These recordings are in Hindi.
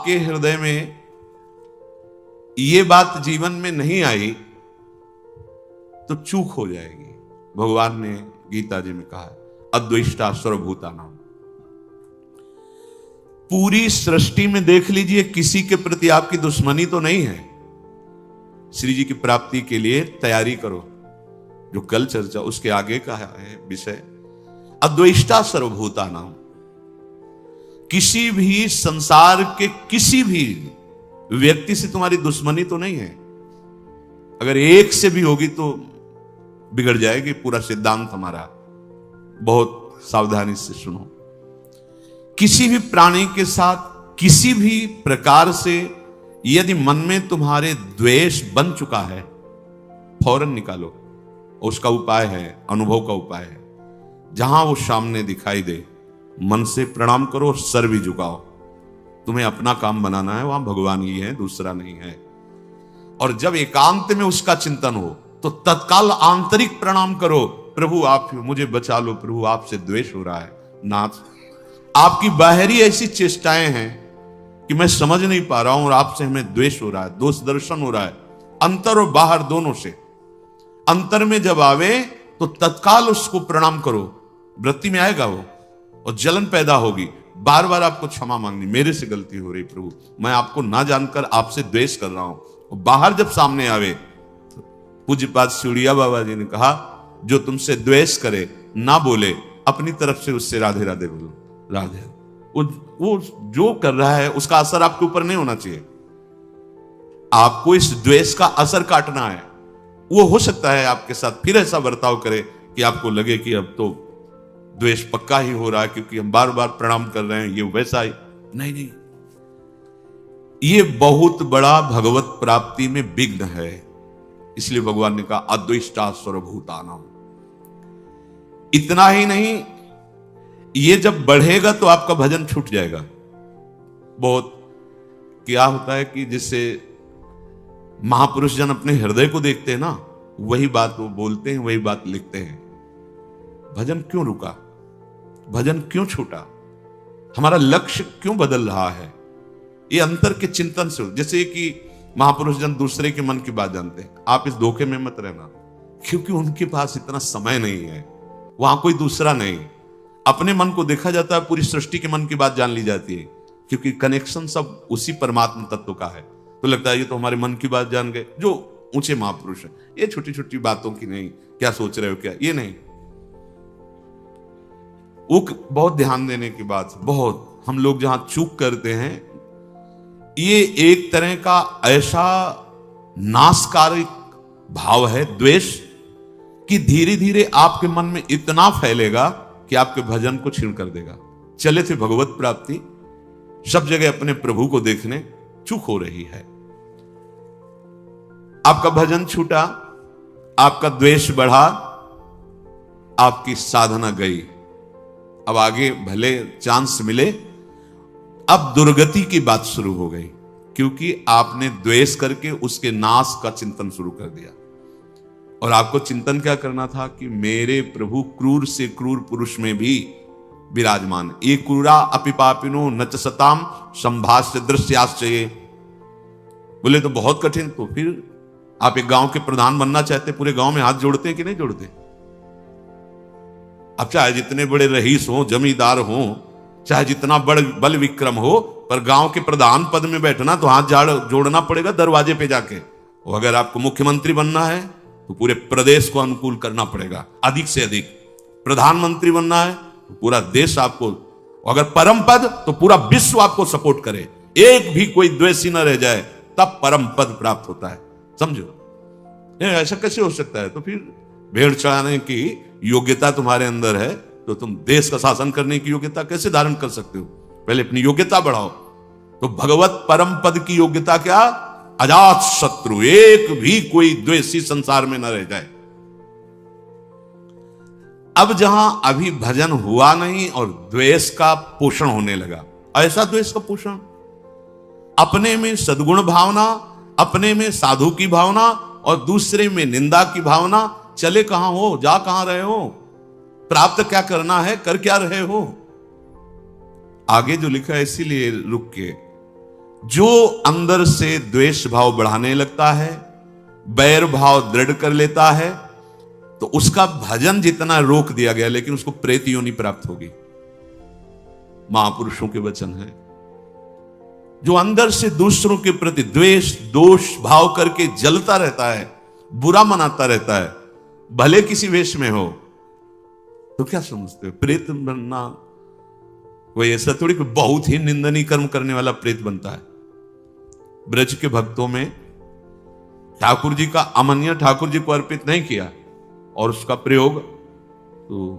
आपके हृदय में ये बात जीवन में नहीं आई तो चूक हो जाएगी। भगवान ने गीता जी में कहा अद्वेष्टा सर्वभूतानां। पूरी सृष्टि में देख लीजिए, किसी के प्रति आपकी दुश्मनी तो नहीं है। श्री जी की प्राप्ति के लिए तैयारी करो। जो कल चर्चा उसके आगे का है विषय अद्वेष्टा सर्वभूतानां। किसी भी संसार के किसी भी व्यक्ति से तुम्हारी दुश्मनी तो नहीं है। अगर एक से भी होगी तो बिगड़ जाएगी पूरा सिद्धांत हमारा। बहुत सावधानी से सुनो। किसी भी प्राणी के साथ किसी भी प्रकार से यदि मन में तुम्हारे द्वेष बन चुका है, फौरन निकालो। उसका उपाय है, अनुभव का उपाय है। जहां वो सामने दिखाई दे मन से प्रणाम करो, सर भी झुकाओ। तुम्हें अपना काम बनाना है, वहां भगवान ही है, दूसरा नहीं है। और जब एकांत में उसका चिंतन हो तो तत्काल आंतरिक प्रणाम करो, प्रभु आप मुझे बचा लो, प्रभु आपसे द्वेष हो रहा है। नाथ, आपकी बाहरी ऐसी चेष्टाएं हैं कि मैं समझ नहीं पा रहा हूं और आपसे हमें द्वेष हो रहा है, दोष दर्शन हो रहा है, अंतर और बाहर दोनों से। अंतर में जब आवे तो तत्काल उसको प्रणाम करो, वृत्ति में आएगा वो और जलन पैदा होगी। बार बार आपको क्षमा मांगनी, मेरे से गलती हो रही प्रभु, मैं आपको ना जानकर आपसे द्वेष कर रहा हूं। और बाहर जब सामने आवे, पूज्यपाद सिउड़िया बाबा जी ने कहा जो तुमसे द्वेष करे ना बोले, अपनी तरफ से उससे राधे राधे बोलो। राधे, वो जो कर रहा है उसका असर आपके ऊपर नहीं होना चाहिए। आपको इस द्वेष का असर काटना है। वो हो सकता है आपके साथ फिर ऐसा बर्ताव करे कि आपको लगे कि अब तो द्वेष पक्का ही हो रहा है क्योंकि हम बार बार प्रणाम कर रहे हैं, ये वैसा ही नहीं। ये बहुत बड़ा भगवत प्राप्ति में विघ्न है। इसलिए भगवान ने कहा अद्वेष्टा सर्वभूतानां। इतना ही नहीं, ये जब बढ़ेगा तो आपका भजन छूट जाएगा। बहुत क्या होता है कि जिससे महापुरुष जन अपने हृदय को देखते हैं ना, वही बात वो बोलते हैं, वही बात लिखते हैं। भजन क्यों रुका, भजन क्यों छूटा, हमारा लक्ष्य क्यों बदल रहा है, ये अंतर के चिंतन से। जैसे कि महापुरुष जन दूसरे के मन की बात जानते हैं, आप इस धोखे में मत रहना, क्योंकि उनके पास इतना समय नहीं है, वहां कोई दूसरा नहीं। अपने मन को देखा जाता है, पूरी सृष्टि के मन की बात जान ली जाती है, क्योंकि कनेक्शन सब उसी परमात्मा तत्व का है। तो लगता है ये तो हमारे मन की बात जान गए, जो ऊंचे महापुरुष हैं। ये छोटी छोटी बातों की नहीं, क्या सोच रहे हो क्या, ये नहीं। वो बहुत ध्यान देने की बात, बहुत हम लोग जहां चूक करते हैं, ये एक तरह का ऐसा नाशकारी भाव है द्वेष कि धीरे धीरे आपके मन में इतना फैलेगा कि आपके भजन को छीन कर देगा। चले थे भगवत प्राप्ति, सब जगह अपने प्रभु को देखने, चूक हो रही है। आपका भजन छूटा, आपका द्वेष बढ़ा, आपकी साधना गई। अब आगे भले चांस मिले, अब दुर्गति की बात शुरू हो गई, क्योंकि आपने द्वेष करके उसके नाश का चिंतन शुरू कर दिया। और आपको चिंतन क्या करना था कि मेरे प्रभु क्रूर से क्रूर पुरुष में भी विराजमान। ये क्रूरा अपि पापिनो न च सताम संभाष्य दृश्याश्चये। बोले तो बहुत कठिन। तो फिर आप एक गांव के प्रधान बनना चाहते, पूरे गांव में हाथ जोड़ते हैं कि नहीं जोड़ते? अब चाहे जितने बड़े रईस हो, जमींदार हो, चाहे जितना बड़ बल विक्रम हो, पर गांव के प्रधान पद में बैठना तो हाथ जोड़ना पड़ेगा दरवाजे पे जाके। और अगर आपको मुख्यमंत्री बनना है तो पूरे प्रदेश को अनुकूल करना पड़ेगा, अधिक से अधिक। प्रधानमंत्री बनना है तो पूरा देश आपको, अगर परम पद तो पूरा विश्व आपको सपोर्ट करे, एक भी कोई द्वेषी न रह जाए, तब परम पद प्राप्त होता है। समझो, ऐसा कैसे हो सकता है? तो फिर भेड़ चढ़ाने की योग्यता तुम्हारे अंदर है तो तुम देश का शासन करने की योग्यता कैसे धारण कर सकते हो? पहले अपनी योग्यता बढ़ाओ। तो भगवत परम पद की योग्यता क्या? अजात शत्रु, एक भी कोई द्वेषी संसार में न रह जाए। अब जहां अभी भजन हुआ नहीं और द्वेष का पोषण होने लगा, ऐसा द्वेष का पोषण, अपने में सद्गुण भावना, अपने में साधु की भावना और दूसरे में निंदा की भावना, चले कहां हो, जा कहां रहे हो, प्राप्त क्या करना है, कर क्या रहे हो? आगे जो लिखा है इसीलिए रुक के, जो अंदर से द्वेष भाव बढ़ाने लगता है, बैर भाव दृढ़ कर लेता है, तो उसका भजन जितना रोक दिया गया, लेकिन उसको प्रेत योनि प्राप्त होगी। महापुरुषों के वचन है। जो अंदर से दूसरों के प्रति द्वेष दोष भाव करके जलता रहता है, बुरा मनाता रहता है, भले किसी वेश में हो, तो क्या समझते हो? प्रेत बनना कोई ऐसा थोड़ी कि बहुत ही निंदनीय कर्म करने वाला प्रेत बनता है। ब्रज के भक्तों में ठाकुर जी का अमन्य ठाकुर जी को अर्पित नहीं किया और उसका प्रयोग तो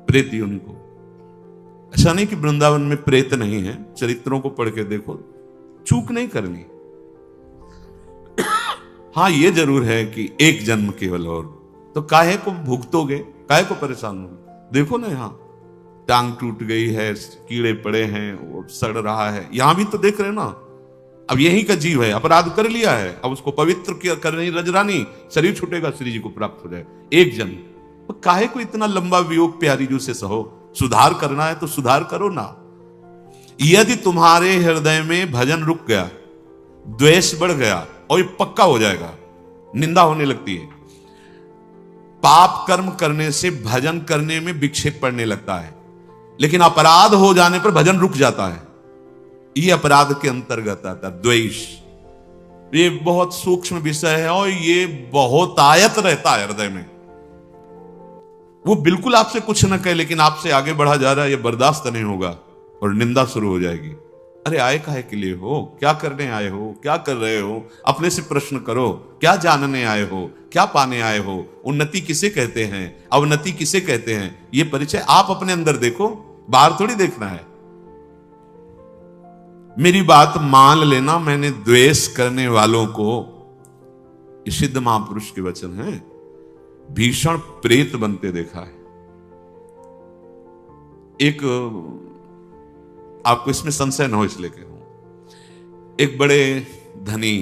प्रेत योनि को। ऐसा नहीं कि वृंदावन में प्रेत नहीं है, चरित्रों को पढ़ के देखो, चूक नहीं करनी। हाँ, ये जरूर है कि एक जन्म केवल, और तो काहे को भुगतोगे, काहे को परेशान होगे? देखो ना, यहां टांग टूट गई है, कीड़े पड़े हैं, वो सड़ रहा है, यहां भी तो देख रहे हो ना। अब यही का जीव है, अपराध कर लिया है, अब उसको पवित्र कर रही रजरानी, शरीर छूटेगा, श्री जी को प्राप्त हो जाए एक जन्म। तो काहे को इतना लंबा वियोग प्यारी जू से सहो? सुधार करना है तो सुधार करो ना। यदि तुम्हारे हृदय में भजन रुक गया, द्वेष बढ़ गया, और ये पक्का हो जाएगा, निंदा होने लगती है। पाप कर्म करने से भजन करने में विक्षेप पड़ने लगता है, लेकिन अपराध हो जाने पर भजन रुक जाता है। ये अपराध के अंतर्गत आता है द्वेष। ये बहुत सूक्ष्म विषय है और ये बहुत आयत रहता है हृदय में। वो बिल्कुल आपसे कुछ न कहे, लेकिन आपसे आगे बढ़ा जा रहा है, ये बर्दाश्त नहीं होगा और निंदा शुरू हो जाएगी। अरे आए काहे के लिए हो? क्या करने आए हो? क्या कर रहे हो? अपने से प्रश्न करो। क्या जानने आए हो? क्या पाने आए हो? उन्नति किसे कहते हैं? अवनति किसे कहते हैं? ये परिचय आप अपने अंदर देखो, बाहर थोड़ी देखना है। मेरी बात मान लेना, मैंने द्वेष करने वालों को, सिद्ध महापुरुष के वचन है, भीषण प्रेत बनते देखा है। एक, आपको इसमें संशय न हो इसलिए कह रहा हूं, एक बड़े धनी,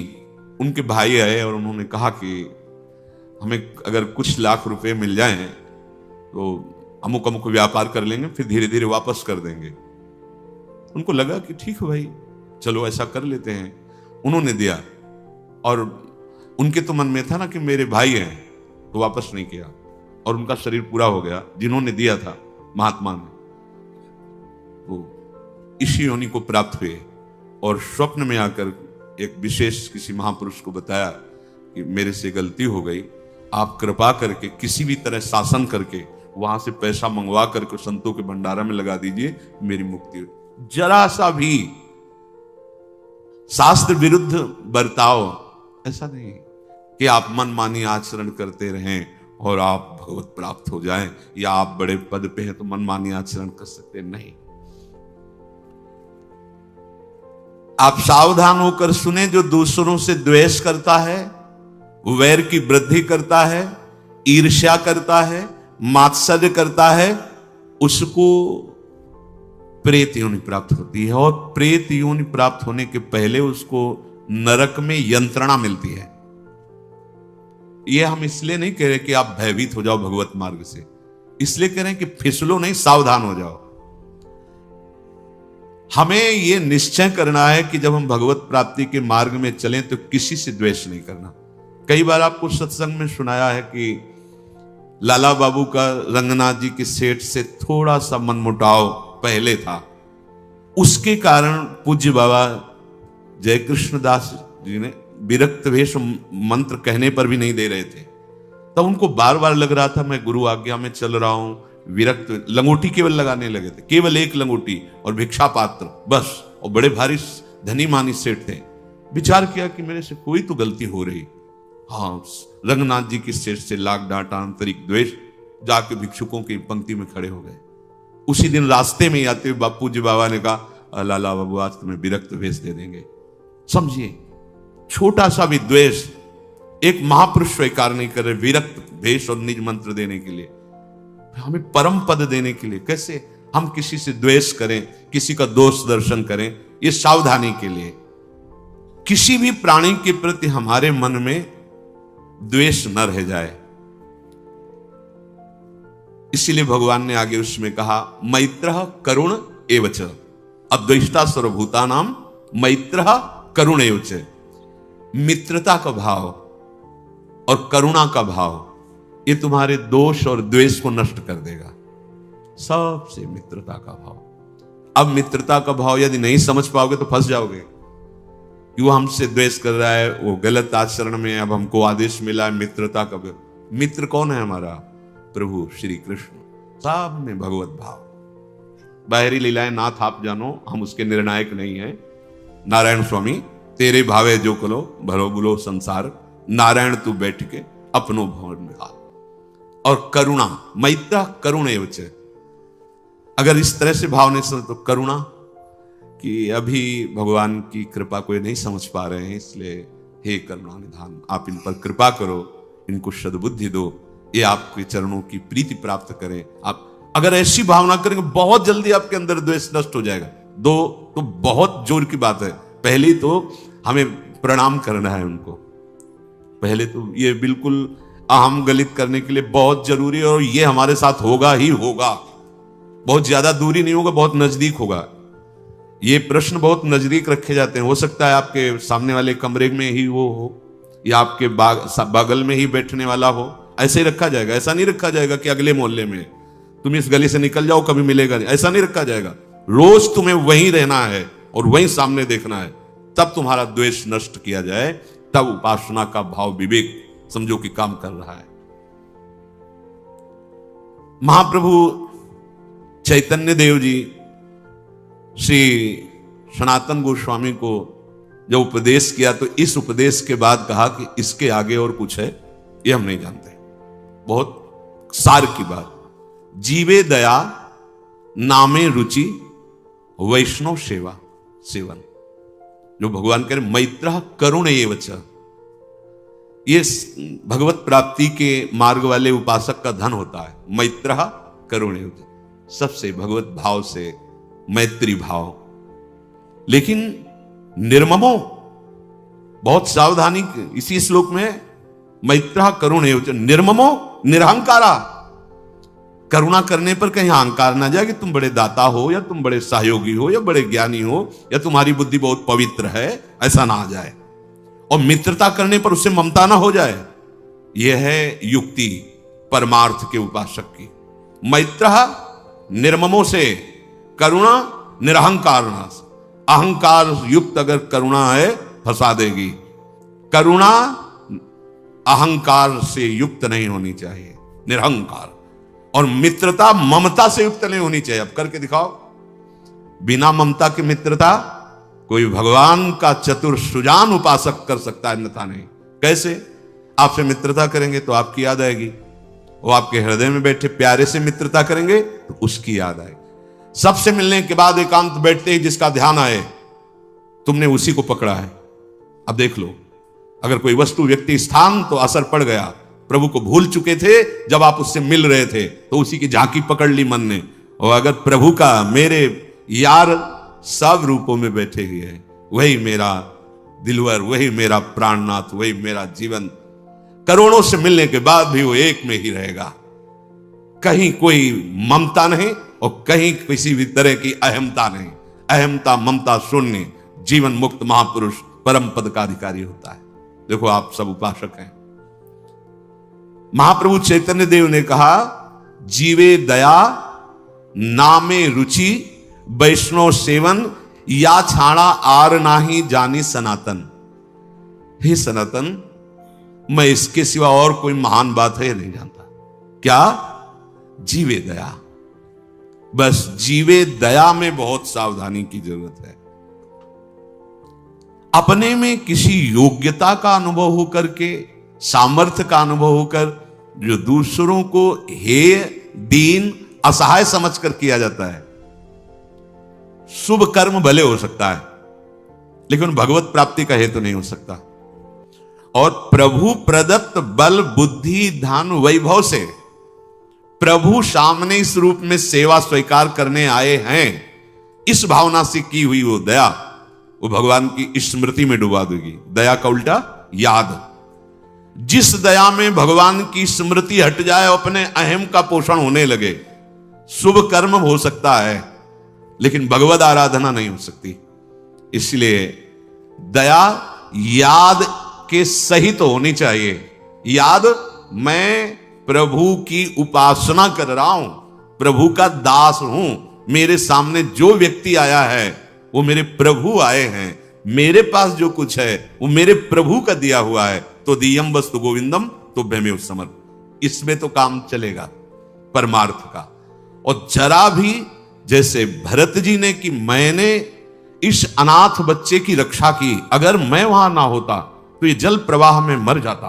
उनके भाई आए और उन्होंने कहा कि हमें अगर कुछ लाख रुपए मिल जाएं तो अमुक अमुक व्यापार कर लेंगे, फिर धीरे धीरे वापस कर देंगे। उनको लगा कि ठीक है भाई, चलो ऐसा कर लेते हैं। उन्होंने दिया, और उनके तो मन में था ना कि मेरे भाई हैं, तो वापस नहीं किया, और उनका शरीर पूरा हो गया। जिन्होंने दिया था महात्मा ने, वो इसी योनि को प्राप्त हुए और स्वप्न में आकर एक विशेष किसी महापुरुष को बताया कि मेरे से गलती हो गई, आप कृपा करके किसी भी तरह शासन करके वहां से पैसा मंगवा करके संतों के भंडारा में लगा दीजिए, मेरी मुक्ति। जरा सा भी शास्त्र विरुद्ध बर्ताव, ऐसा नहीं कि आप मनमानी आचरण करते रहें और आप भगवत प्राप्त हो जाएं, या आप बड़े पद पे हैं तो मनमानी आचरण कर सकते नहीं। आप सावधान होकर सुने, जो दूसरों से द्वेष करता है, वैर की वृद्धि करता है, ईर्ष्या करता है, मात्सर्य करता है, उसको प्रेत योनि प्राप्त होती है। और प्रेत योनि प्राप्त होने के पहले उसको नरक में यंत्रणा मिलती है। यह हम इसलिए नहीं कह रहे कि आप भयभीत हो जाओ भगवत मार्ग से, इसलिए कह रहे हैं कि फिसलो नहीं, सावधान हो जाओ। हमें यह निश्चय करना है कि जब हम भगवत प्राप्ति के मार्ग में चलें तो किसी से द्वेष नहीं करना। कई बार आपको सत्संग में सुनाया है कि लाला बाबू का रंगनाथ जी के सेठ से थोड़ा सा मनमुटाव पहले था, उसके कारण पूज्य बाबा जय कृष्णदास जी ने विरक्त वेश मंत्र कहने पर भी नहीं दे रहे थे। तब उनको बार बार लग रहा था मैं गुरु आज्ञा में चल रहा हूं, विरक्त। लंगोटी केवल लगाने लगे थे, केवल एक लंगोटी और भिक्षा पात्र बस, और बड़े भारी धनी मानी सेठ थे। विचार किया कि मेरे से कोई तो गलती हो रही। हाँ, रंगनाथ जी की सेठ से लाख डांटा, आंतरिक द्वेष, जाके भिक्षुकों की पंक्ति में खड़े हो गए। उसी दिन रास्ते में आते हुए बापू जी बाबा ने कहा, लाला बाबू आज तुम्हें विरक्त वेश दे देंगे। समझिए, छोटा सा भी द्वेष एक महापुरुष स्वीकार नहीं कर रहे, विरक्त वेश और निज मंत्र देने के लिए, हमें परम पद देने के लिए। कैसे हम किसी से द्वेष करें, किसी का दोष दर्शन करें? ये सावधानी के लिए। किसी भी प्राणी के प्रति हमारे मन में द्वेष न रह जाए, इसीलिए भगवान ने आगे उसमें कहा, मैत्रः करुण एवच, अद्वेष्टा सर्वभूतानां मैत्रः करुणेयुच, मित्रता का भाव और करुणा का भाव ये तुम्हारे दोष और द्वेष को नष्ट कर देगा। सबसे मित्रता का भाव। अब मित्रता का भाव यदि नहीं समझ पाओगे तो फंस जाओगे कि वो हमसे द्वेष कर रहा है, वो गलत आचरण में, अब हमको आदेश मिला है मित्रता का। मित्र कौन है हमारा? प्रभु श्री कृष्ण। सब में भगवत भाव। बाहरी लीलाएं नाथ आप जानो, हम उसके निर्णायक नहीं है। नारायण स्वामी तेरे भावे जो करो भरो बुलो संसार, नारायण तू बैठ के अपनो भवन में हाल। और करुणा, मैत्र करुणेयुच, अगर इस तरह से भाव नहीं समझ तो करुणा कि अभी भगवान की कृपा को नहीं समझ पा रहे हैं, इसलिए हे करुणा निधान आप इन पर कृपा करो, इनको सद्बुद्धि दो, ये आपके चरणों की प्रीति प्राप्त करें। आप अगर ऐसी भावना करेंगे बहुत जल्दी आपके अंदर द्वेष नष्ट हो जाएगा। दो तो बहुत जोर की बात है। पहली तो हमें प्रणाम करना है उनको, पहले तो ये बिल्कुल अहम गलित करने के लिए बहुत जरूरी है, और ये हमारे साथ होगा ही होगा। बहुत ज्यादा दूरी नहीं होगा, बहुत नजदीक होगा। ये प्रश्न बहुत नजदीक रखे जाते हैं। हो सकता है आपके सामने वाले कमरे में ही वो हो, या आपके बगल में ही बैठने वाला हो, ऐसे ही रखा जाएगा। ऐसा नहीं रखा जाएगा कि अगले मोहल्ले में, तुम इस गली से निकल जाओ कभी मिलेगा नहीं, ऐसा नहीं रखा जाएगा। रोज तुम्हें वहीं रहना है और वहीं सामने देखना है, तब तुम्हारा द्वेष नष्ट किया जाए, तब उपासना का भाव विवेक समझो कि काम कर रहा है। महाप्रभु चैतन्य देव जी श्री सनातन गोस्वामी को जब उपदेश किया तो इस उपदेश के बाद कहा कि इसके आगे और कुछ है ये हम नहीं जानते। बहुत सार की बात। जीवे दया नामे रुचि वैष्णव सेवा सेवन, जो भगवान कह रहे मैत्र करुणेयवच, ये भगवत प्राप्ति के मार्ग वाले उपासक का धन होता है। मैत्र करुणेयवच, सबसे भगवत भाव से मैत्री भाव। लेकिन निर्ममो, बहुत सावधानी इसी श्लोक में, मैत्र करुणेयवच निर्ममो निरहंकारा, करुणा करने पर कहीं अहंकार ना जाए कि तुम बड़े दाता हो, या तुम बड़े सहयोगी हो, या बड़े ज्ञानी हो, या तुम्हारी बुद्धि बहुत पवित्र है, ऐसा ना आ जाए। और मित्रता करने पर उससे ममता ना हो जाए। यह है युक्ति परमार्थ के उपासक की। मैत्र निर्ममों से, करुणा निरहंकार, अहंकार युक्त अगर करुणा है फंसा देगी। करुणा अहंकार से युक्त नहीं होनी चाहिए, निरहंकार। और मित्रता ममता से युक्त नहीं होनी चाहिए। अब करके दिखाओ, बिना ममता की मित्रता कोई भगवान का चतुर सुजान उपासक कर सकता है, अन्यथा नहीं। कैसे? आपसे मित्रता करेंगे तो आपकी याद आएगी, वो आपके हृदय में बैठे प्यारे से मित्रता करेंगे तो उसकी याद आएगी। सबसे मिलने के बाद एकांत बैठते ही जिसका ध्यान आए, तुमने उसी को पकड़ा है। अब देख लो, अगर कोई वस्तु व्यक्ति स्थान तो असर पड़ गया। प्रभु को भूल चुके थे, जब आप उससे मिल रहे थे तो उसी की झांकी पकड़ ली मन ने। और अगर प्रभु का मेरे यार सब रूपों में बैठे हुए हैं, वही मेरा दिलवर, वही मेरा प्राणनाथ, वही मेरा जीवन, करोड़ों से मिलने के बाद भी वो एक में ही रहेगा। कहीं कोई ममता नहीं और कहीं किसी भी तरह की अहमता नहीं। अहमता ममता शून्य जीवन मुक्त महापुरुष परम पद का अधिकारी होता है। देखो आप सब उपासक हैं। महाप्रभु चैतन्य देव ने कहा, जीवे दया नामे रुचि वैष्णव सेवन, या छाड़ा आर नाही जानी सनातन। हे सनातन, मैं इसके सिवा और कोई महान बात है नहीं जानता। क्या? जीवे दया। बस जीवे दया में बहुत सावधानी की जरूरत है। अपने में किसी योग्यता का अनुभव होकर के, सामर्थ्य का अनुभव होकर, जो दूसरों को हेय दीन असहाय समझकर किया जाता है, शुभ कर्म भले हो सकता है लेकिन भगवत प्राप्ति का हेतु नहीं हो सकता। और प्रभु प्रदत्त बल बुद्धि धन वैभव से प्रभु सामने इस रूप में सेवा स्वीकार करने आए हैं, इस भावना से की हुई वो दया, वो भगवान की स्मृति में डुबा देगी। दया का उल्टा याद। जिस दया में भगवान की स्मृति हट जाए, अपने अहम का पोषण होने लगे, शुभ कर्म हो सकता है लेकिन भगवद आराधना नहीं हो सकती। इसलिए दया याद के सहित होनी चाहिए। याद, मैं प्रभु की उपासना कर रहा हूं, प्रभु का दास हूं, मेरे सामने जो व्यक्ति आया है वो मेरे प्रभु आए हैं, मेरे पास जो कुछ है वो मेरे प्रभु का दिया हुआ है, तो दियम वस्तु गोविंदम तो भयमेव समर्थ। इसमें तो काम चलेगा परमार्थ का। और जरा भी जैसे भरत जी ने कि मैंने इस अनाथ बच्चे की रक्षा की, अगर मैं वहां ना होता तो ये जल प्रवाह में मर जाता,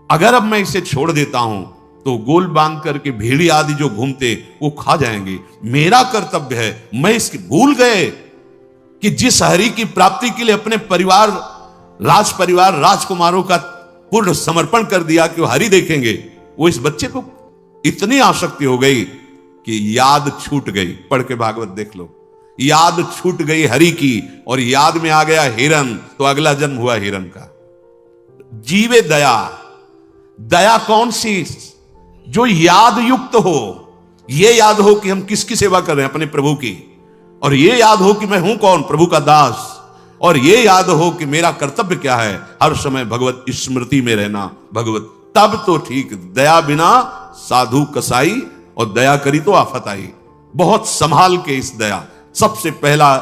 अगर अब मैं इसे छोड़ देता हूं तो गोल बांध करके भेड़ी आदि जो घूमते वो खा जाएंगे, मेरा कर्तव्य है। मैं इसके भूल गए कि जिस हरि की प्राप्ति के लिए अपने परिवार, राज परिवार, राजकुमारों का पूर्ण समर्पण कर दिया कि वो हरि देखेंगे, वो इस बच्चे को इतनी आसक्ति हो गई कि याद छूट गई। पढ़ के भागवत देख लो, याद छूट गई हरि की और याद में आ गया हिरन, तो अगला जन्म हुआ हिरन का। जीवे दया, दया कौन सी? जो याद युक्त हो, ये याद हो कि हम किसकी सेवा कर रहे हैं, अपने प्रभु की, और ये याद हो कि मैं हूं कौन, प्रभु का दास, और ये याद हो कि मेरा कर्तव्य क्या है, हर समय भगवत स्मृति में रहना, भगवत, तब तो ठीक। दया बिना साधु कसाई, और दया करी तो आफत आई। बहुत संभाल के इस दया, सबसे पहला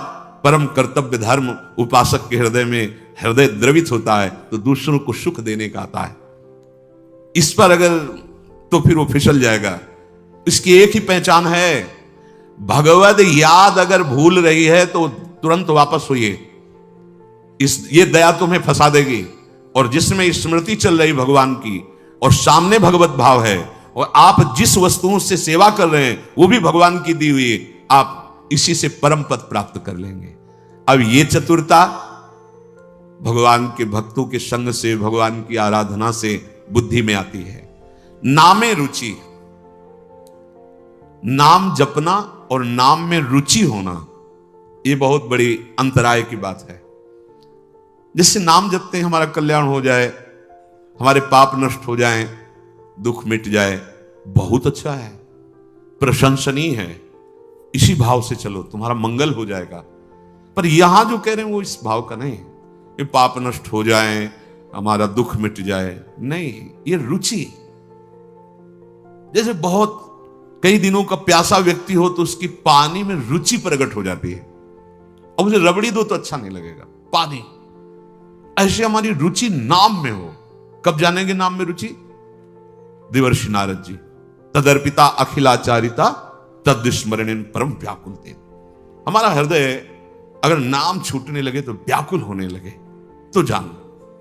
परम कर्तव्य धर्म उपासक के हृदय में हृदय द्रवित होता है तो दूसरों को सुख देने का आता है। इस पर अगर तो फिर वो फिसल जाएगा। इसकी एक ही पहचान है, भगवद याद अगर भूल रही है तो तुरंत वापस होइए, ये दया तुम्हें फंसा देगी। और जिसमें स्मृति चल रही भगवान की और सामने भगवत भाव है, और आप जिस वस्तुओं से सेवा कर रहे हैं वो भी भगवान की दी हुई, आप इसी से परम पद प्राप्त कर लेंगे। अब ये चतुरता भगवान के भक्तों के संग से, भगवान की आराधना से बुद्धि में आती है। नामे रुचि, नाम जपना और नाम में रुचि होना, यह बहुत बड़ी अंतराय की बात है। जिससे नाम जपते हैं हमारा कल्याण हो जाए, हमारे पाप नष्ट हो जाएं, दुख मिट जाए, बहुत अच्छा है, प्रशंसनीय है। इसी भाव से चलो, तुम्हारा मंगल हो जाएगा। पर यहां जो कह रहे हैं वो इस भाव का नहीं है कि पाप नष्ट हो जाए, हमारा दुख मिट जाए, नहीं, ये रुचि। जैसे बहुत कई दिनों का प्यासा व्यक्ति हो तो उसकी पानी में रुचि प्रकट हो जाती है, और मुझे रबड़ी दो तो अच्छा नहीं लगेगा, पानी। ऐसे हमारी रुचि नाम में हो। कब जानेंगे नाम में रुचि? देवर्षि नारद जी, तदर्पिता अखिलाचारिता तद्स्मरणेन परम व्याकुलते। हमारा हृदय अगर नाम छूटने लगे तो व्याकुल होने लगे तो जान।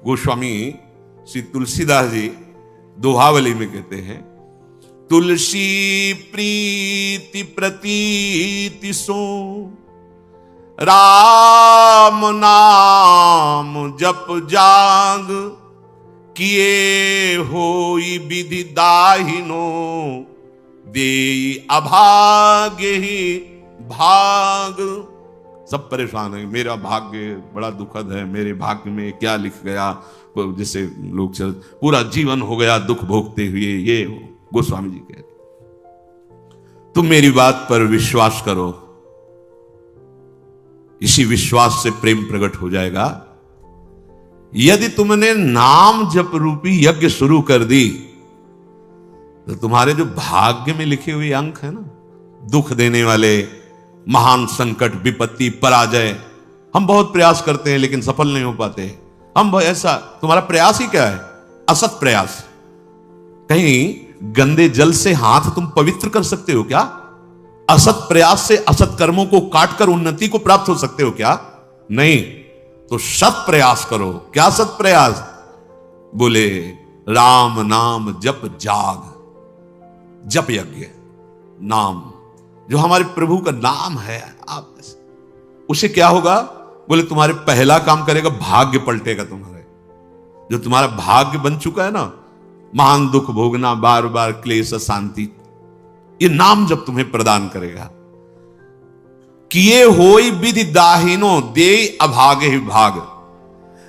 गोस्वामी श्री तुलसीदास जी दोहावली में कहते हैं, तुलसी प्रीति प्रतीति सो राम नाम जप जाग, किए होई विधि दाहिनो, देई अभाग्य ही भाग। सब परेशान है, मेरा भाग्य बड़ा दुखद है, मेरे भाग्य में क्या लिख गया, जैसे लोग चल पूरा जीवन हो गया दुख भोगते हुए। ये गोस्वामी जी कहते, तुम मेरी बात पर विश्वास करो, इसी विश्वास से प्रेम प्रकट हो जाएगा। यदि तुमने नाम जप रूपी यज्ञ शुरू कर दी तो तुम्हारे जो भाग्य में लिखे हुए अंक है ना, दुख देने वाले, महान संकट, विपत्ति, पराजय, हम बहुत प्रयास करते हैं लेकिन सफल नहीं हो पाते। हम ऐसा, तुम्हारा प्रयास ही क्या है? असत प्रयास। कहीं गंदे जल से हाथ तुम पवित्र कर सकते हो क्या? असत प्रयास से असत कर्मों को काटकर उन्नति को प्राप्त हो सकते हो क्या? नहीं। तो सत प्रयास करो। क्या सत प्रयास? बोले राम नाम जप जाग, जप यज्ञ, नाम जो हमारे प्रभु का नाम है, आप उसे क्या होगा? बोले तुम्हारे पहला काम करेगा, भाग्य पलटेगा तुम्हारे। जो तुम्हारा भाग्य बन चुका है ना, महान दुख भोगना, बार बार क्लेश, शांति, ये नाम जब तुम्हें प्रदान करेगा। किए होई विधि दाहिनो, दे अभागे ही भाग।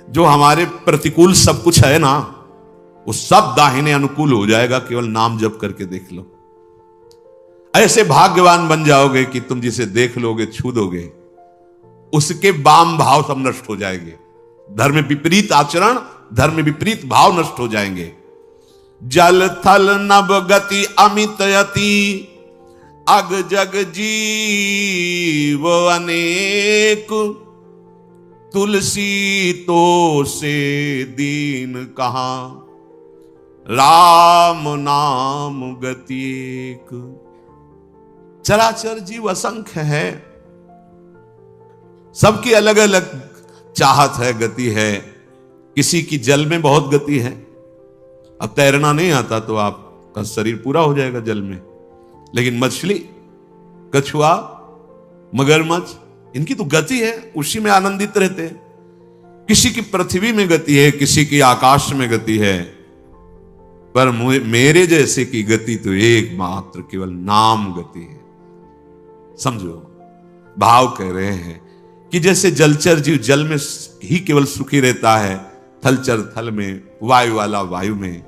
जो हमारे प्रतिकूल सब कुछ है ना, वो सब दाहिने अनुकूल हो जाएगा, केवल नाम जप करके देख लो। ऐसे भाग्यवान बन जाओगे कि तुम जिसे देख लोगे, छू दोगे, उसके वाम भाव सब नष्ट हो जाएंगे। धर्म में विपरीत आचरण, धर्म में विपरीत भाव नष्ट हो जाएंगे। जल थल नभ गति अमित यति, अग जग जीव अनेक, तुलसी तो से दीन कहां, राम नाम गति एक। चराचर जीव असंख्य है, सबकी अलग अलग चाहत है, गति है। किसी की जल में बहुत गति है, अब तैरना नहीं आता तो आपका शरीर पूरा हो जाएगा जल में, लेकिन मछली, कछुआ, मगरमच्छ, इनकी तो गति है, उसी में आनंदित रहते हैं। किसी की पृथ्वी में गति है, किसी की आकाश में गति है, पर मेरे जैसे की गति तो एकमात्र केवल नाम गति है। समझो, भाव कह रहे हैं कि जैसे जलचर जीव जल में ही केवल सुखी रहता है, थलचर थल में, वायु वाला वायु में,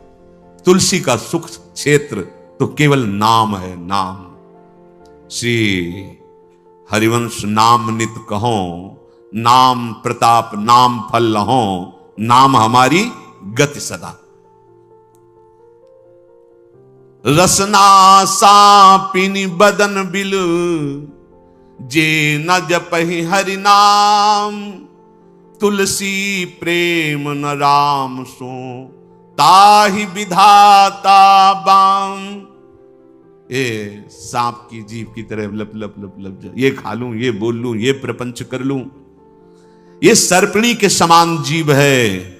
तुलसी का सुख क्षेत्र तो केवल नाम है, नाम। श्री हरिवंश नाम नित कहो, नाम प्रताप नाम फल लहो, नाम हमारी गति सदा। रसना सापिनी बदन बिल, जे न जपहि हरि नाम, तुलसी प्रेम न राम सो, ताहि विधाता बाम। ये सांप की जीभ की तरह लप लप लप लप जा, ये खा लूं, ये बोल लूं, ये प्रपंच कर लूं। ये सर्पणी के समान जीव है,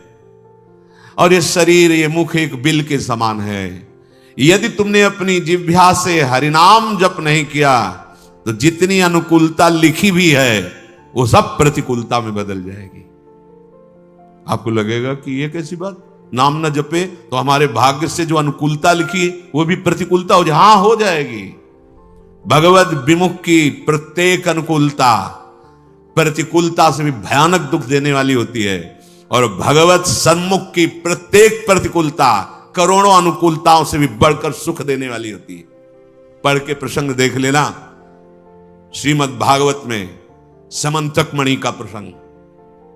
और ये शरीर, ये मुख एक बिल के समान है। यदि तुमने अपनी जिह्वा से हरिनाम जप नहीं किया तो जितनी अनुकूलता लिखी भी है वो सब प्रतिकूलता में बदल जाएगी। आपको लगेगा कि ये कैसी बात, नाम न जपे तो हमारे भाग्य से जो अनुकूलता लिखी वो भी प्रतिकूलता हो जाए। हाँ, हो जाएगी। भगवत विमुख की प्रत्येक अनुकूलता प्रतिकूलता से भी भयानक दुख देने वाली होती है, और भगवत सन्मुख की प्रत्येक प्रतिकूलता करोड़ों अनुकूलताओं से भी बढ़कर सुख देने वाली होती है। पढ़ के प्रसंग देख लेना, श्रीमद् भागवत में समंतक मणि का प्रसंग,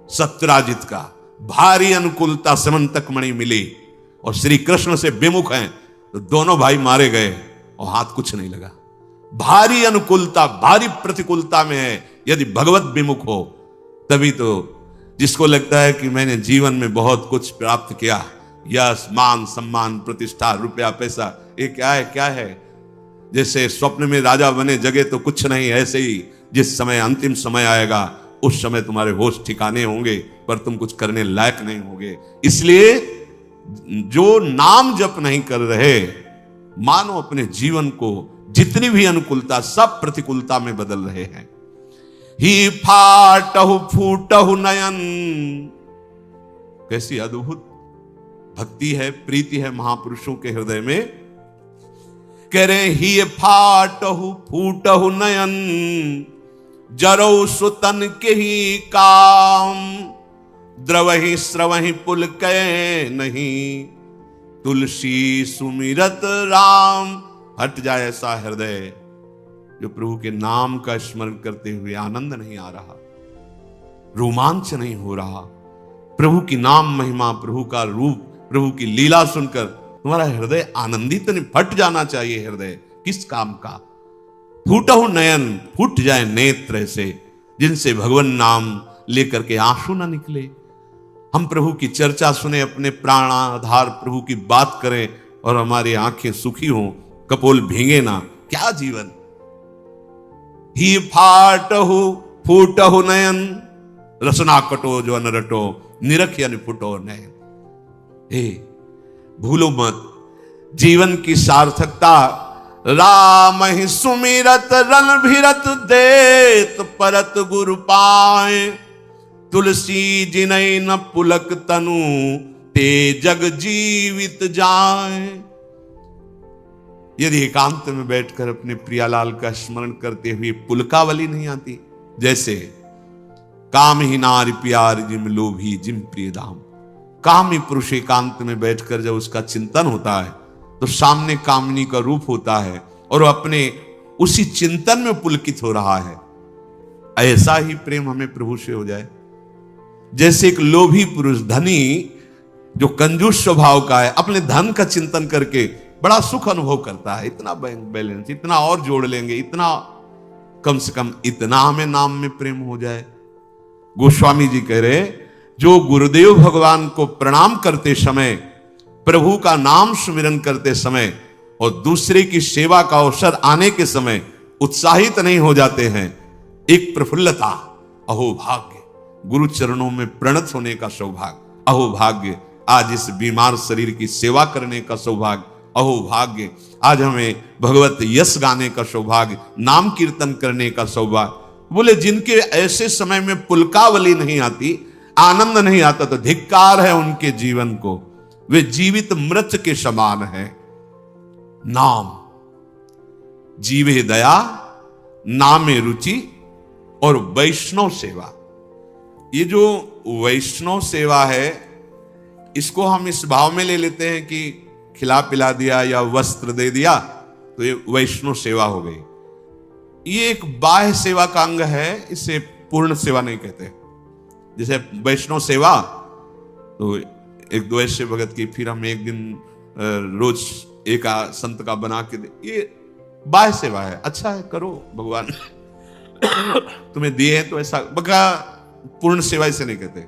सत्यराजित का। भारी अनुकूलता समंतक मणि मिली और श्री कृष्ण से विमुख हैं तो दोनों भाई मारे गए और हाथ कुछ नहीं लगा। भारी अनुकूलता, भारी प्रतिकूलता में है, यदि भगवत विमुख हो तभी तो। जिसको लगता है कि मैंने जीवन में बहुत कुछ प्राप्त किया, यश मान सम्मान प्रतिष्ठा रुपया पैसा, ये क्या है, क्या है। जैसे स्वप्न में राजा बने जगे तो कुछ नहीं, ऐसे ही जिस समय अंतिम समय आएगा उस समय तुम्हारे होश ठिकाने होंगे, पर तुम कुछ करने लायक नहीं होगे। इसलिए जो नाम जप नहीं कर रहे, मानो अपने जीवन को जितनी भी अनुकूलता सब प्रतिकूलता में बदल रहे हैं। ही फाटहु फूटहु नयन, कैसी अद्भुत भक्ति है, प्रीति है महापुरुषों के हृदय में। कह रहे ही फाटहु फूटहु नयन, जरौ सुतन के ही काम, द्रवहि स्रवहि पुल कै नहीं, तुलसी सुमिरत राम। हट जाए ऐसा हृदय जो प्रभु के नाम का स्मरण करते हुए आनंद नहीं आ रहा, रोमांच नहीं हो रहा। प्रभु की नाम महिमा, प्रभु का रूप, प्रभु की लीला सुनकर तुम्हारा हृदय आनंदित नहीं, फट जाना चाहिए हृदय। किस काम का? फूटहु नयन, फूट जाए नेत्र ऐसे जिनसे भगवान नाम लेकर के आंसू ना निकले। हम प्रभु की चर्चा सुने, अपने प्राणाधार प्रभु की बात करें और हमारी आंखें सुखी हों, कपोल भींगे ना। क्या जीवन। ही फाटहु फूटहु नयन, रसना कटो जो अनरटो, निरख यानी फुटो नयन। हे भूलो मत, जीवन की सार्थकता राम ही सुमिरत रन भिरत देत परत गुरु पाए, तुलसी जिनय न पुलक तनु ते जग जीवित जाए। यदि एकांत में बैठकर अपने प्रियालाल का स्मरण करते हुए पुलकावली नहीं आती, जैसे काम ही नारी प्यार जिम लोभी जिम प्रिय दाम। कामी पुरुष एकांत में बैठकर जब उसका चिंतन होता है तो सामने कामिनी का रूप होता है और अपने उसी चिंतन में पुलकित हो रहा है। ऐसा ही प्रेम हमें प्रभु से हो जाए। जैसे एक लोभी पुरुष, धनी जो कंजूस स्वभाव का है, अपने धन का चिंतन करके बड़ा सुख अनुभव करता है। इतना बैंक बैलेंस, इतना और जोड़ लेंगे, इतना, कम से कम इतना हमें नाम में प्रेम हो जाए। गोस्वामी जी कह रहे, जो गुरुदेव भगवान को प्रणाम करते समय, प्रभु का नाम सुमिरन करते समय और दूसरे की सेवा का अवसर आने के समय उत्साहित नहीं हो जाते हैं, एक प्रफुल्लता, अहो भाग्य, गुरु चरणों में प्रणत होने का सौभाग्य, अहो भाग्य, आज इस बीमार शरीर की सेवा करने का सौभाग्य, अहो भाग्य, आज हमें भगवत यश गाने का सौभाग्य, नाम कीर्तन करने का सौभाग्य। बोले जिनके ऐसे समय में पुलकावली नहीं आती, आनंद नहीं आता, तो धिक्कार है उनके जीवन को, वे जीवित मृत के समान है। नाम, जीवे दया, नामे रुचि और वैष्णव सेवा। ये जो वैष्णव सेवा है, इसको हम इस भाव में ले लेते हैं कि खिला पिला दिया या वस्त्र दे दिया तो ये वैष्णव सेवा हो गई। ये एक बाह्य सेवा का अंग है, इसे पूर्ण सेवा नहीं कहते। जैसे वैष्णव सेवा तो एक दो ऐसे भगत की, फिर हम एक दिन रोज एक संत का बना के दे, ये बाह्य सेवा है। अच्छा है, करो, भगवान तुम्हें दिए हैं तो ऐसा, बका पूर्ण सेवा इसे नहीं कहते।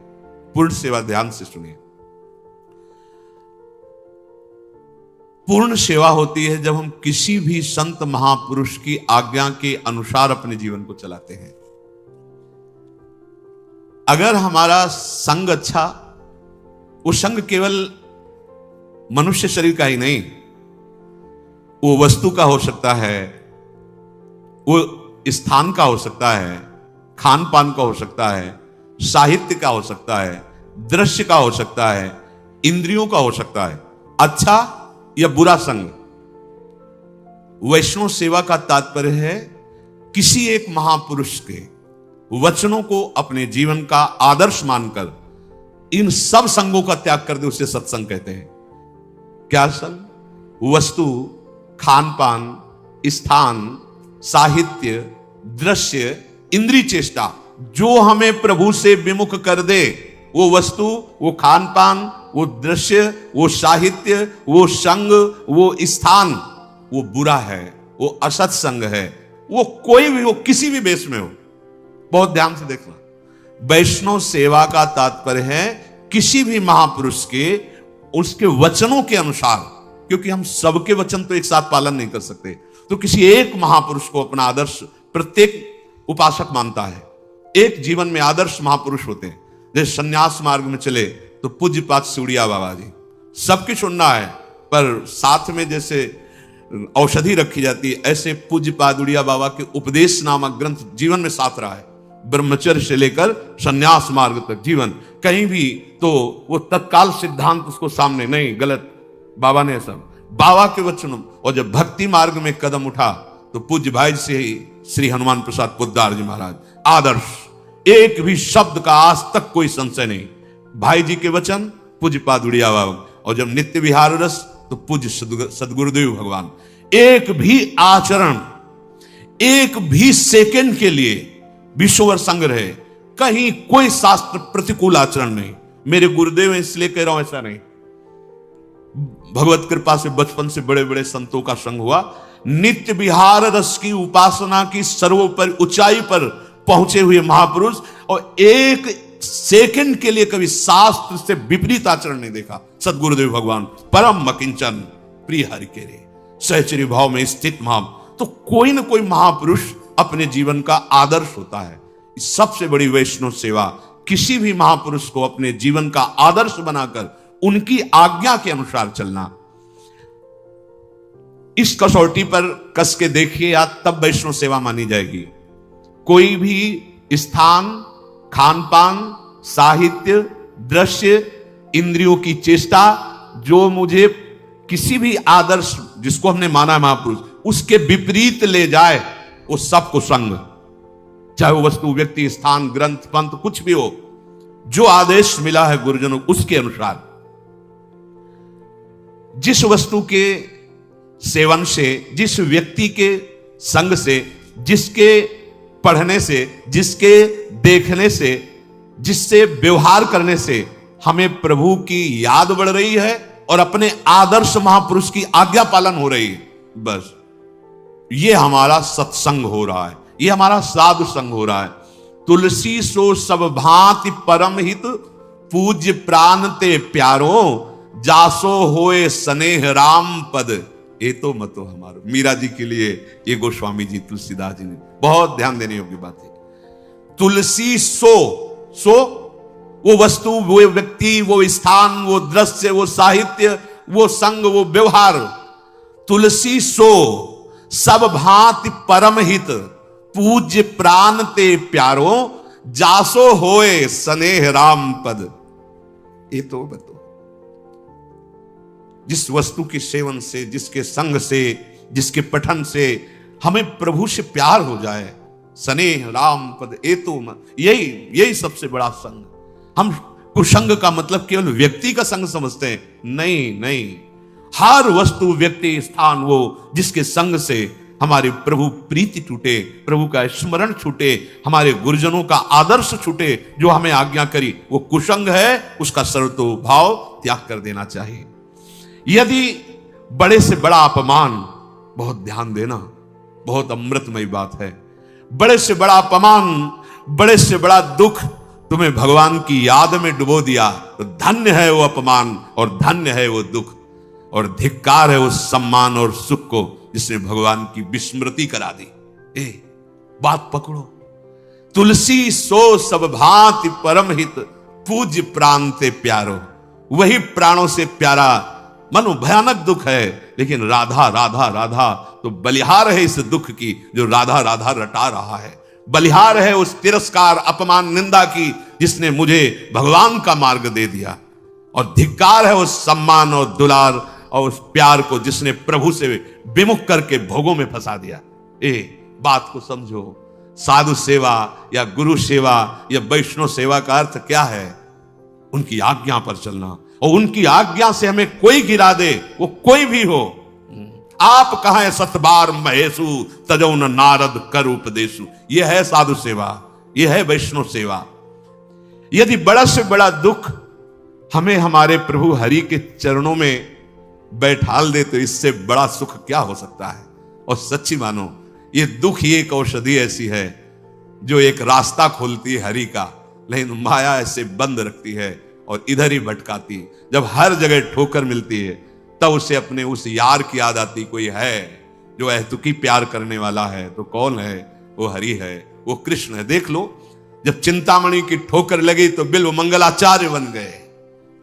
पूर्ण सेवा, ध्यान से सुनिए, पूर्ण सेवा होती है जब हम किसी भी संत महापुरुष की आज्ञा के अनुसार अपने जीवन को चलाते हैं। अगर हमारा संग अच्छा, वो संग केवल मनुष्य शरीर का ही नहीं, वो वस्तु का हो सकता है, वो स्थान का हो सकता है, खान पान का हो सकता है, साहित्य का हो सकता है, दृश्य का हो सकता है, इंद्रियों का हो सकता है, अच्छा या बुरा संग। वैष्णव सेवा का तात्पर्य है किसी एक महापुरुष के वचनों को अपने जीवन का आदर्श मानकर इन सब संगों का त्याग कर दे, उसे सत्संग कहते हैं। क्या संग? वस्तु, खान पान, स्थान, साहित्य, दृश्य, इंद्रिय चेष्टा, जो हमें प्रभु से विमुख कर दे, वो वस्तु, वो खान पान, वो दृश्य, वो साहित्य, वो संग, वो स्थान, वो बुरा है, वो असत संग है। वो कोई भी हो, किसी भी बेस में हो, बहुत ध्यान से देखना। वैष्णव सेवा का तात्पर्य है किसी भी महापुरुष के, उसके वचनों के अनुसार, क्योंकि हम सबके वचन तो एक साथ पालन नहीं कर सकते, तो किसी एक महापुरुष को अपना आदर्श प्रत्येक उपासक मानता है। एक जीवन में आदर्श महापुरुष होते हैं। जैसे संन्यास मार्ग में चले तो पूज्यपाद सिवड़िया बाबा जी, सबकी सुनना है, पर साथ में जैसे औषधि रखी जाती है, ऐसे पूज्यपाद उड़िया बाबा के उपदेश नामक ग्रंथ जीवन में साथ रहा है। ब्रह्मचर्य से लेकर संन्यास मार्ग तक जीवन, कहीं भी तो वो तत्काल सिद्धांत उसको सामने नहीं, गलत, बाबा ने सब बाबा के वचनों। और जब भक्ति मार्ग में कदम उठा तो पूज्य भाई से ही श्री हनुमान प्रसाद पोद्दार जी महाराज, आदर्श, एक भी शब्द का आज तक कोई संशय नहीं। भाई जी के वचन, पूज्यपाद उड़िया बाबा। और जब नित्य विहार रस तो पूज्य सदगुरुदेव भगवान। एक भी आचरण, एक भी सेकंड के लिए विश्ववर संग रहे, कहीं कोई शास्त्र प्रतिकूल आचरण नहीं। मेरे गुरुदेव इसलिए कह रहा हूं, ऐसा नहीं, भगवत कृपा से बचपन से बड़े बड़े संतों का संग हुआ। नित्य विहार रस की उपासना की सर्वोपरि ऊंचाई पर पहुंचे हुए महापुरुष, और एक सेकंड के लिए कभी शास्त्र से विपरीत आचरण नहीं देखा। सदगुरुदेव भगवान परम मकिंचन प्रिय हरि के रे, सहचर्य भाव में स्थित महा। तो कोई ना कोई महापुरुष अपने जीवन का आदर्श होता है। सबसे बड़ी वैष्णव सेवा किसी भी महापुरुष को अपने जीवन का आदर्श बनाकर उनकी आज्ञा के अनुसार चलना। इस कसौटी पर कस के देखिए, या तब वैष्णव सेवा मानी जाएगी। कोई भी स्थान, खान पान, साहित्य, दृश्य, इंद्रियों की चेष्टा, जो मुझे किसी भी आदर्श जिसको हमने माना है महापुरुष, उसके विपरीत ले जाए, वो सबको संग, चाहे वो वस्तु, व्यक्ति, स्थान, ग्रंथ, पंथ, कुछ भी हो, जो आदेश मिला है गुरुजनों उसके अनुसार। जिस वस्तु के सेवन से, जिस व्यक्ति के संग से, जिसके पढ़ने से, जिसके देखने से, जिससे व्यवहार करने से हमें प्रभु की याद बढ़ रही है और अपने आदर्श महापुरुष की आज्ञा पालन हो रही है। बस ये हमारा सत्संग हो रहा है, ये हमारा साधु संग हो रहा है। तुलसी सो सब भांति परम हित, पूज्य प्राण ते प्यारो, जासो होए स्नेह राम पद, ये तो मतो हमारो। मीरा जी के लिए ये गोस्वामी जी तुलसीदास जी ने बहुत ध्यान देने योग्य बात है। तुलसी सो वो वस्तु, वो व्यक्ति, वो स्थान, वो दृश्य, वो साहित्य, वो संग, वो व्यवहार। तुलसी सो सब भांति परम हित, पूज्य प्राण ते प्यारो, जासो होए स्नेह राम पद, ये तो बतो। जिस वस्तु के सेवन से, जिसके संग से, जिसके पठन से हमें प्रभु से प्यार हो जाए, स्नेह राम पद, ये तो यही सबसे बड़ा संग। हम कुसंग का मतलब केवल व्यक्ति का संग समझते हैं, नहीं। हर वस्तु, व्यक्ति, स्थान, वो जिसके संग से हमारे प्रभु प्रीति छूटे, प्रभु का स्मरण छूटे, हमारे गुरुजनों का आदर्श छूटे, जो हमें आज्ञा करी, वो कुसंग है। उसका सर्वतो भाव त्याग कर देना चाहिए। यदि बड़े से बड़ा अपमान, बहुत ध्यान देना, बहुत अमृतमयी बात है, बड़े से बड़ा अपमान, बड़े से बड़ा दुख तुम्हें भगवान की याद में डुबो दिया, तो धन्य है वो अपमान और धन्य है वो दुख, और धिक्कार है उस सम्मान और सुख को जिसने भगवान की विस्मृति करा दी। बात पकड़ो। तुलसी सो सब भांति परम हित, पूज्य प्राण ते प्यारो, वही प्राणों से प्यारा। मनो भयानक दुख है, लेकिन राधा राधा राधा तो बलिहार है इस दुख की, जो राधा राधा रटा रहा है। बलिहार है उस तिरस्कार, अपमान, निंदा की, जिसने मुझे भगवान का मार्ग दे दिया। और धिक्कार है उस सम्मान और दुलार और उस प्यार को, जिसने प्रभु से विमुख करके भोगों में फंसा दिया। बात को समझो। साधु सेवा या गुरु सेवा या वैष्णव सेवा का अर्थ क्या है? उनकी आज्ञा पर चलना, और उनकी आज्ञा से हमें कोई गिरा दे, वो कोई भी हो। आप कहां सतबार महेशु, तजौ न नारद कर उपदेशु। यह है साधु सेवा, यह है वैष्णव सेवा। यदि बड़ा से बड़ा दुख हमें हमारे प्रभु हरि के चरणों में बैठाल दे, तो इससे बड़ा सुख क्या हो सकता है? और सच्ची मानो, ये दुख ही एक औषधि ऐसी है जो एक रास्ता खोलती है हरि का, लेकिन माया ऐसे बंद रखती है और इधर ही भटकाती। जब हर जगह ठोकर मिलती है, तब उसे अपने उस यार की याद आती। कोई है जो अहतुकी प्यार करने वाला है, तो कौन है? वो हरि है, वो कृष्ण है। देख लो, जब चिंतामणि की ठोकर लगी तो बिल्व मंगलाचार्य बन गए।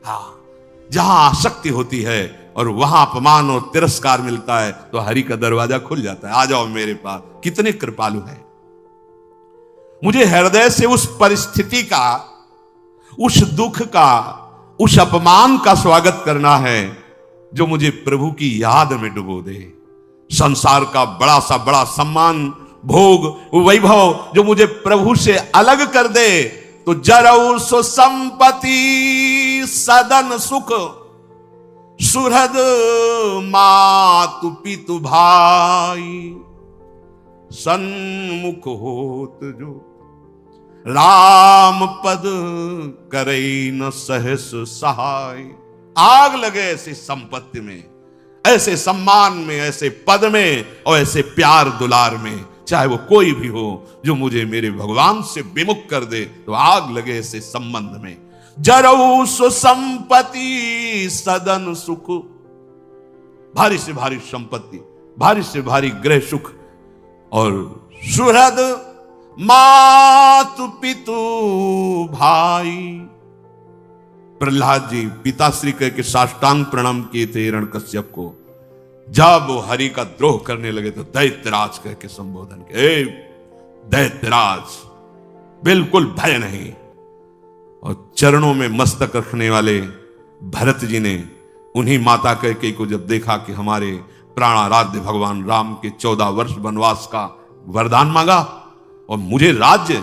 हाँ, जहां आसक्ति होती है और वहां अपमान और तिरस्कार मिलता है, तो हरि का दरवाजा खुल जाता है। आ जाओ मेरे पास। कितने कृपालु है। मुझे हृदय से उस परिस्थिति का, उस दुख का, उस अपमान का स्वागत करना है जो मुझे प्रभु की याद में डुबो दे। संसार का बड़ा सा बड़ा सम्मान, भोग, वैभव जो मुझे प्रभु से अलग कर दे, तो जरऊ सो संपत्ति सदन सुख, सुहृद मातु पितु भाई, सन्मुख होत जो राम पद करई न सहस सहाय। आग लगे ऐसी संपत्ति में, ऐसे सम्मान में, ऐसे पद में और ऐसे प्यार दुलार में, चाहे वो कोई भी हो, जो मुझे मेरे भगवान से विमुख कर दे, तो आग लगे ऐसे संबंध में। जरऊ सो संपत्ति सदन सुख, भारी से भारी संपत्ति, भारी से भारी गृह सुख, और सुहृद मातु पितु भाई। प्रहलाद जी पिताश्री कह के साष्टांग प्रणाम किए थे हिरण्यकश्यप को। जब वो हरि का द्रोह करने लगे तो दैत्यराज कह के संबोधन किया। दैत्यराज, बिल्कुल भय नहीं। और चरणों में मस्तक रखने वाले भरत जी ने उन्हीं माता कैकेयी को जब देखा कि हमारे प्राणाराध्य भगवान राम के 14 वर्ष वनवास का वरदान मांगा और मुझे राज्य,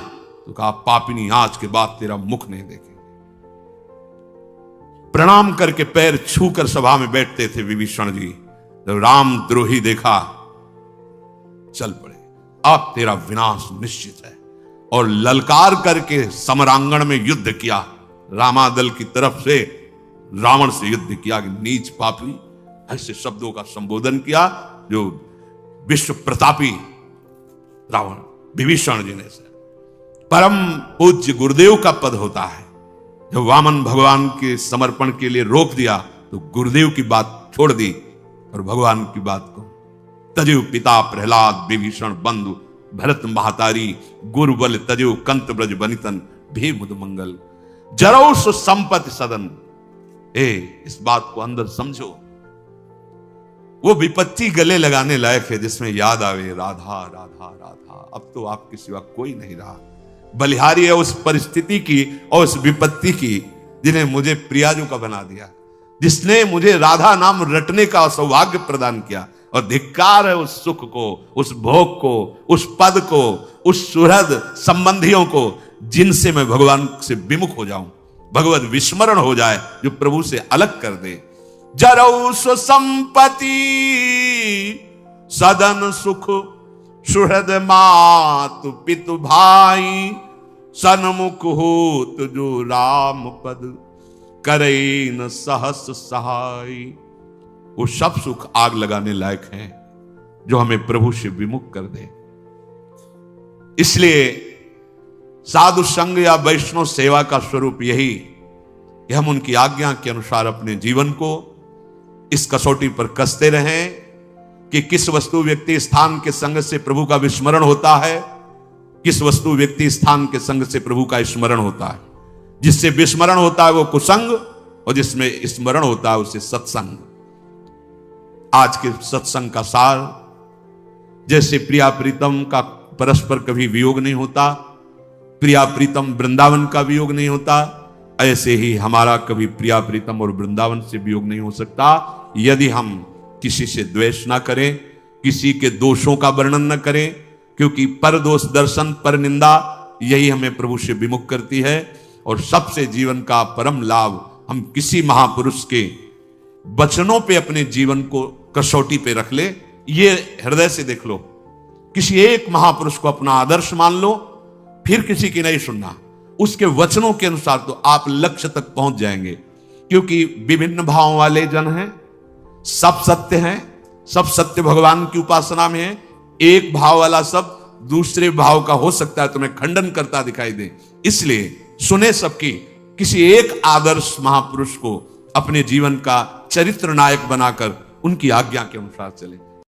तो कहा पापिनी आज के बाद तेरा मुख नहीं देखेंगे। प्रणाम करके पैर छूकर सभा में बैठते थे विभीषण जी। जब राम द्रोही देखा, चल पड़े, अब तेरा विनाश निश्चित है। और ललकार करके समरांगण में युद्ध किया। रामादल की तरफ से रावण से युद्ध किया कि नीच पापी, ऐसे शब्दों का संबोधन किया जो विश्व प्रतापी रावण विभीषण जी ने। परम पूज्य गुरुदेव का पद होता है। जब वामन भगवान के समर्पण के लिए रोक दिया तो गुरुदेव की बात छोड़ दी और भगवान की बात को तजु पिता प्रहलाद विभीषण बंधु भरत महातारी गुरु बल तजु कंत ब्रज बनितन भी मुद मंगल जरौ संपत्ति सदन। इस बात को अंदर समझो। वो विपत्ति गले लगाने लायक है जिसमें याद आवे राधा राधा राधा। अब तो आपके सिवा कोई नहीं रहा। बलिहारी है उस परिस्थिति की और उस विपत्ति की जिन्हें मुझे प्रियाजू का बना दिया, जिसने मुझे राधा नाम रटने का सौभाग्य प्रदान किया। और धिक्कार है उस सुख को, उस भोग को, उस पद को, उस सुहृद संबंधियों को जिनसे मैं भगवान से विमुख हो जाऊं, भगवत विस्मरण हो जाए, जो प्रभु से अलग कर दे। जरौ संपत्ति सदन सुख सुहृद मातु पितु भाई सन्मुख होत जो राम पद करे न सहस सहाय। वो सब सुख आग लगाने लायक हैं जो हमें प्रभु से विमुख कर दे। इसलिए साधु संग या वैष्णव सेवा का स्वरूप यही कि हम उनकी आज्ञा के अनुसार अपने जीवन को इस कसौटी पर कसते रहें कि किस वस्तु व्यक्ति स्थान के संग से प्रभु का विस्मरण होता है, किस वस्तु व्यक्ति स्थान के संग से प्रभु का स्मरण होता है। जिससे विस्मरण होता है वो कुसंग और जिसमें स्मरण होता है उसे सत्संग। आज के सत्संग का सार, जैसे प्रिया प्रीतम का परस्पर कभी वियोग नहीं होता, प्रिया प्रीतम वृंदावन का वियोग नहीं होता, ऐसे ही हमारा कभी प्रिया प्रीतम और वृंदावन से वियोग नहीं हो सकता यदि हम किसी से द्वेष ना करें, किसी के दोषों का वर्णन न करें, क्योंकि पर दोष दर्शन पर निंदा यही हमें प्रभु से विमुख करती है। और सबसे जीवन का परम लाभ हम किसी महापुरुष के वचनों पे अपने जीवन को कसौटी पे रख ले। ये हृदय से देख लो, किसी एक महापुरुष को अपना आदर्श मान लो, फिर किसी की नहीं सुनना, उसके वचनों के अनुसार तो आप लक्ष्य तक पहुंच जाएंगे। क्योंकि विभिन्न भावों वाले जन हैं, सब सत्य हैं, सब सत्य भगवान की उपासना में है। एक भाव वाला सब दूसरे भाव का हो सकता है तुम्हें खंडन करता दिखाई दे। इसलिए सुने सबकी, किसी एक आदर्श महापुरुष को अपने जीवन का चरित्र नायक बनाकर उनकी आज्ञा के अनुसार चले।